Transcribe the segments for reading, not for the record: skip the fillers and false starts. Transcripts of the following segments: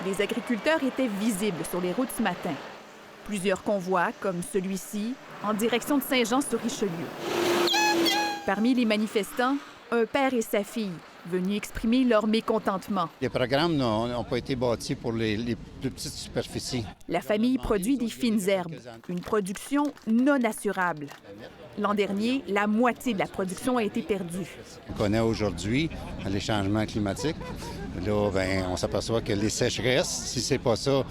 les agriculteurs étaient visibles sur les routes ce matin. Plusieurs convois, comme celui-ci, en direction de Saint-Jean-sur-Richelieu. Parmi les manifestants, un père et sa fille, venus exprimer leur mécontentement. Les programmes n'ont pas été bâtis pour les plus petites superficies. La famille produit des fines herbes, une production non assurable. L'an dernier, la moitié de la production a été perdue. On connaît aujourd'hui les changements climatiques. Là, on s'aperçoit que les sécheresses, si c'est pas ça,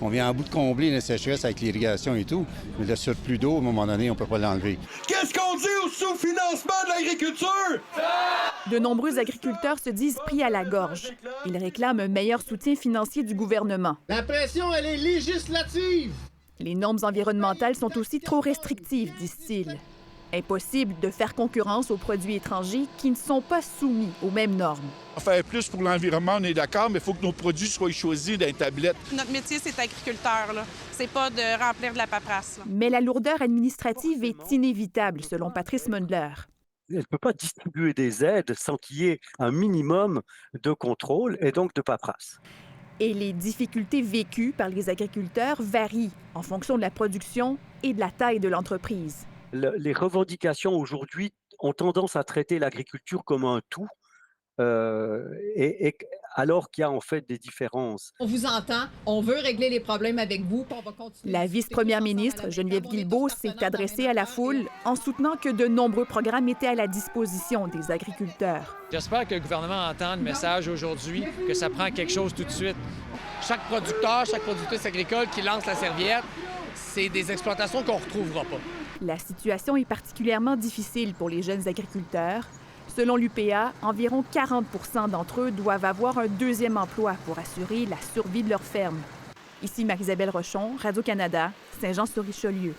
on vient en bout de combler les sécheresses avec l'irrigation et tout, mais le surplus d'eau, à un moment donné, on peut pas l'enlever. Qu'est-ce qu'on dit au sous-financement de l'agriculture? De nombreux agriculteurs se disent pris à la gorge. Ils réclament un meilleur soutien financier du gouvernement. La pression, elle est législative! Les normes environnementales sont aussi trop restrictives, disent-ils. Impossible de faire concurrence aux produits étrangers qui ne sont pas soumis aux mêmes normes. Faire plus pour l'environnement, on est d'accord, mais il faut que nos produits soient choisis dans les tablettes. Notre métier, c'est agriculteur, là. C'est pas de remplir de la paperasse, là. Mais la lourdeur administrative est inévitable, selon Patrice Mundler. Elle ne peut pas distribuer des aides sans qu'il y ait un minimum de contrôle et donc de paperasse. Et les difficultés vécues par les agriculteurs varient en fonction de la production et de la taille de l'entreprise. Les revendications aujourd'hui ont tendance à traiter l'agriculture comme un tout, alors qu'il y a en fait des différences. On vous entend, on veut régler les problèmes avec vous, puis on va continuer. La vice-première ministre, Geneviève Guilbeault, s'est adressée à la foule en soutenant que de nombreux programmes étaient à la disposition des agriculteurs. J'espère que le gouvernement entend le message aujourd'hui, que ça prend quelque chose tout de suite. Chaque productrice agricole qui lance la serviette, c'est des exploitations qu'on ne retrouvera pas. La situation est particulièrement difficile pour les jeunes agriculteurs. Selon l'UPA, environ 40 % d'entre eux doivent avoir un deuxième emploi pour assurer la survie de leur ferme. Ici Marie-Isabelle Rochon, Radio-Canada, Saint-Jean-sur-Richelieu.